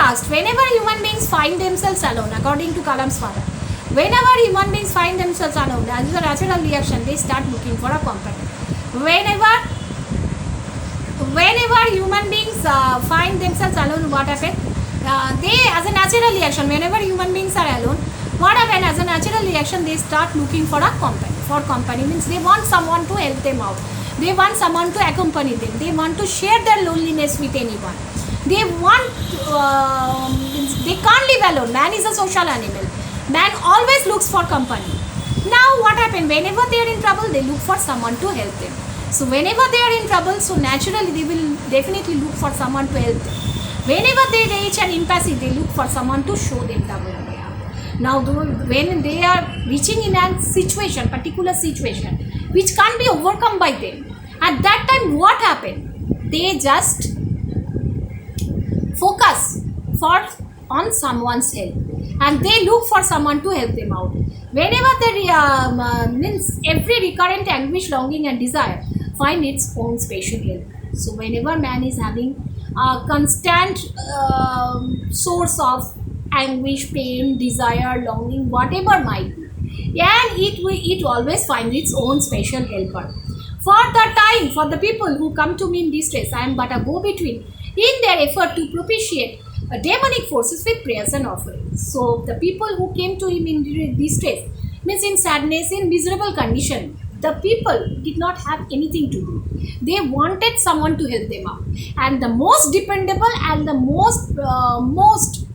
asked, whenever human beings find themselves alone, according to Kalam's father, whenever human beings find themselves alone, as a natural reaction, they start looking for a companion. Whenever human beings find themselves alone, what happens? They, as a natural reaction, whenever human beings are alone, what happens? As a natural reaction, they start looking for a company. For company means they want someone to help them out. They want someone to accompany them. They want to share their loneliness with anyone. They want, they can't live alone. Man is a social animal. Man always looks for company. Now what happens? Whenever they are in trouble, they look for someone to help them. So whenever they are in trouble, so naturally they will definitely look for someone to help them. Whenever they reach an impasse, they look for someone to show them the way. Now when they are reaching in a situation, particular situation, which can't be overcome by them, at that time what happened? They just focus on someone's help, and they look for someone to help them out. Whenever they means every recurrent anguish, longing and desire find its own special help. So whenever man is having a constant source of anguish, pain, desire, longing, whatever might be, and it always finds its own special helper. For the people who come to me in distress, I am but a go-between in their effort to propitiate demonic forces with prayers and offerings. So the people who came to him in distress, means in sadness, in miserable condition, the people did not have anything to do. They wanted someone to help them out, and the most dependable and the most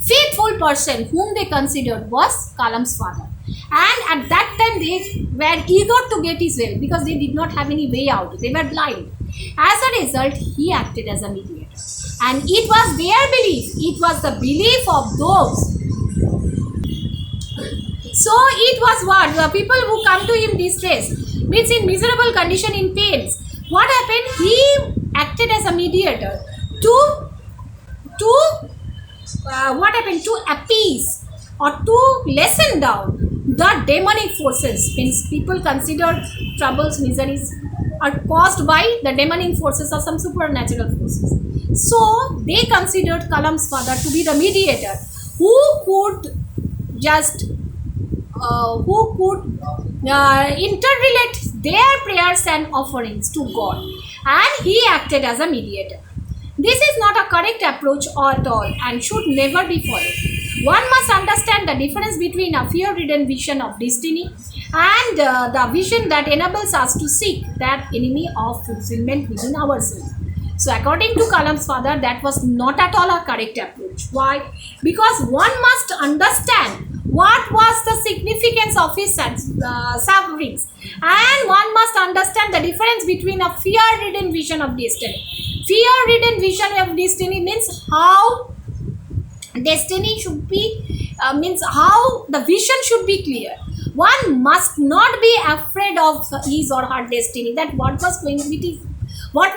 faithful person whom they considered was Kalam's father. And at that time they were eager to get his help because they did not have any way out. They were blind. As a result, he acted as a mediator. And it was their belief, it was the belief of those. So it was what? The people who come to him distress, means in miserable condition, in pains. What happened? He acted as a mediator to appease or to lessen down the demonic forces. Means people consider troubles, miseries are caused by the demonic forces or some supernatural forces. So they considered Kalam's father to be the mediator who could interrelate their prayers and offerings to God, and he acted as a mediator. This is not a correct approach at all and should never be followed. One must understand the difference between a fear-ridden vision of destiny and the vision that enables us to seek that enemy of fulfillment within ourselves. So according to Kalam's father, that was not at all a correct approach. Why? Because one must understand what was the significance of his sufferings, and one must understand the difference between a fear-ridden vision of destiny. Fear-ridden vision of destiny means how destiny should be, means how the vision should be clear. One must not be afraid of his or her destiny, that what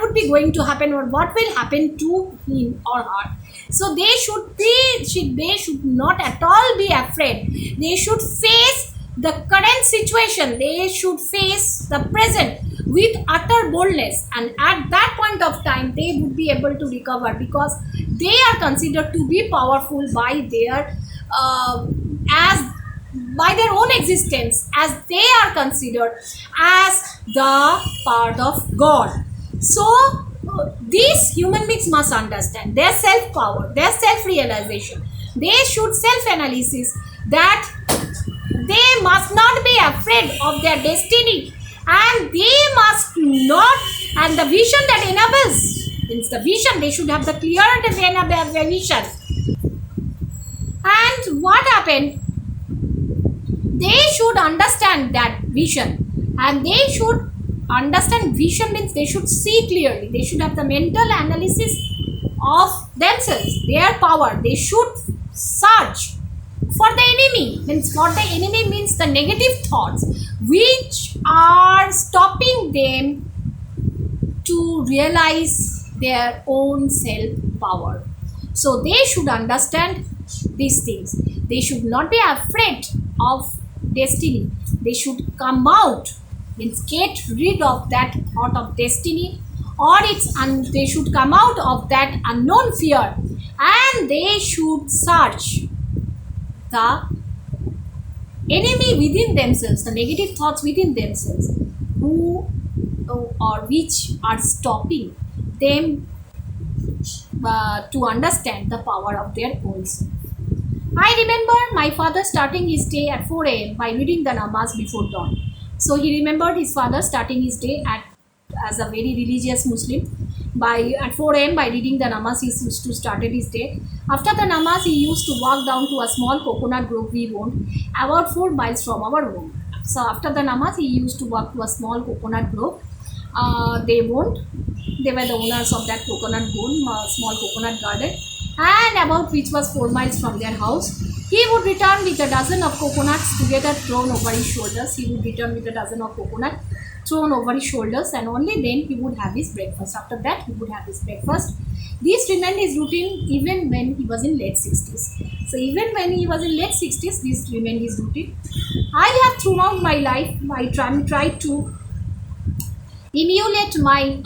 would be going to happen or what will happen to him or her. So they should not at all be afraid. They should face the current situation. They should face the present with utter boldness, and at that point of time they would be able to recover, because they are considered to be powerful by their by their own existence, as they are considered as the part of God. So these human beings must understand their self-power, their self-realization. They should self-analysis that they must not be afraid of their destiny, and they must not, and the vision that enables, means the vision, they should have the clear vision. And what happened? They should understand that vision, and they should understand vision means they should see clearly. They should have the mental analysis of themselves, their power. They should search for the enemy. Means for the enemy means the negative thoughts which are stopping them to realize their own self power. So they should understand these things. They should not be afraid of destiny. They should come out, means get rid of that thought of destiny or they should come out of that unknown fear, and they should search the enemy within themselves, the negative thoughts within themselves, who or which are stopping them to understand the power of their own self. I remember my father starting his day at 4 a.m. by reading the namaz before dawn. So he remembered his father starting his day as a very religious Muslim at 4 a.m. by reading the namaz. He used to started his day. After the namaz, he used to walk down to a small coconut grove we owned about 4 miles from our home. So after the namaz, he used to walk to a small coconut grove. They were the owners of that coconut grove, small coconut garden, and about which was 4 miles from their house. He would return with a dozen of coconuts together thrown over his shoulders. He would return with a dozen of coconuts thrown over his shoulders, and only then he would have his breakfast. After that, he would have his breakfast. This remained his routine even when he was in late 60s. So even when he was in late 60s, this remained his routine. I have throughout my life, I tried to emulate my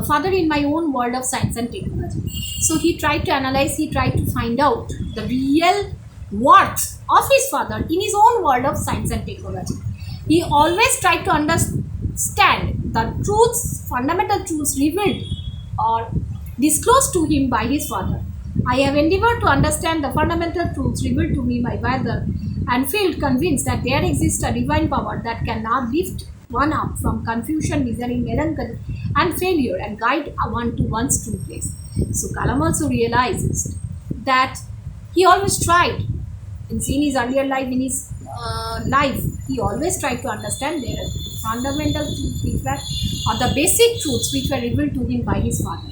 father in my own world of science and technology. So he tried to analyze, he tried to find out the real worth of his father in his own world of science and technology. He always tried to understand the truths, fundamental truths revealed or disclosed to him by his father. I have endeavored to understand the fundamental truths revealed to me by father and feel convinced that there exists a divine power that can now lift one up from confusion, misery, melancholy, and failure and guide one to one's true place. So Kalam also realizes that he always tried, in his earlier life, in his life, he always tried to understand the fundamental truths which were, or the basic truths which were revealed to him by his father.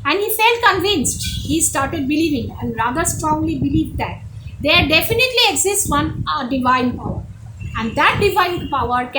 And he felt convinced, he started believing and rather strongly believed that there definitely exists one divine power. And that divine power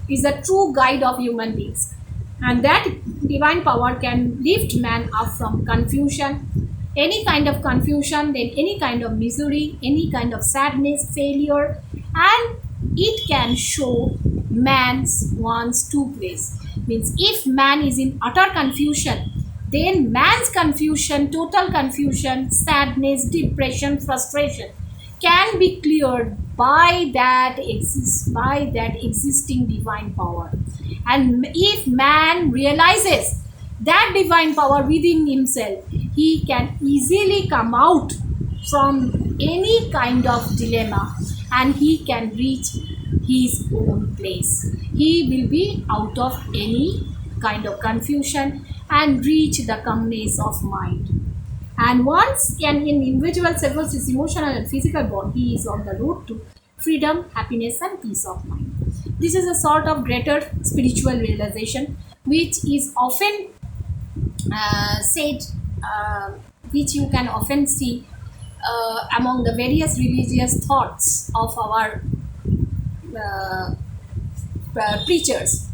is a true guide of human beings, and that divine power can lift man up from confusion, any kind of confusion, then any kind of misery, any kind of sadness, failure, and it can show one's true place. Means if man is in utter confusion, then man's confusion, total confusion, sadness, depression, frustration can be cleared by that existing divine power. And if man realizes that divine power within himself, he can easily come out from any kind of dilemma and he can reach his own place. He will be out of any kind of confusion and reach the calmness of mind. And once an individual severs his emotional and physical bond, he is on the road to freedom, happiness, and peace of mind. This is a sort of greater spiritual realization which is often said, which you can often see among the various religious thoughts of our preachers,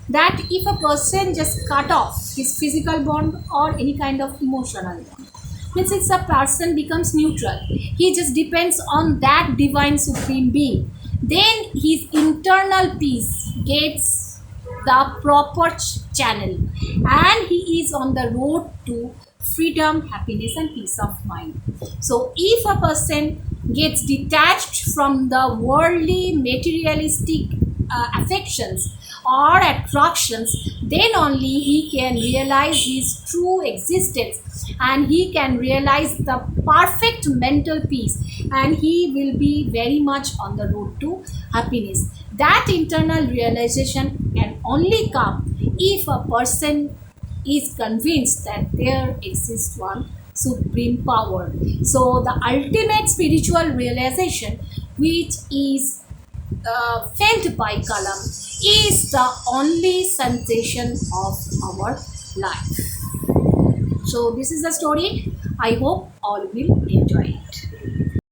that if a person just cut off his physical bond or any kind of emotional bond, means it's a person becomes neutral, he just depends on that divine supreme being, then his internal peace gets the proper channel and he is on the road to freedom, happiness, and peace of mind. So if a person gets detached from the worldly materialistic affections or attractions, then only he can realize his true existence and he can realize the perfect mental peace and he will be very much on the road to happiness. That internal realization can only come if a person is convinced that there exists one supreme power. So the ultimate spiritual realization which is felt by Kalam is the only sensation of our life. So this is the story. I hope all will enjoy it.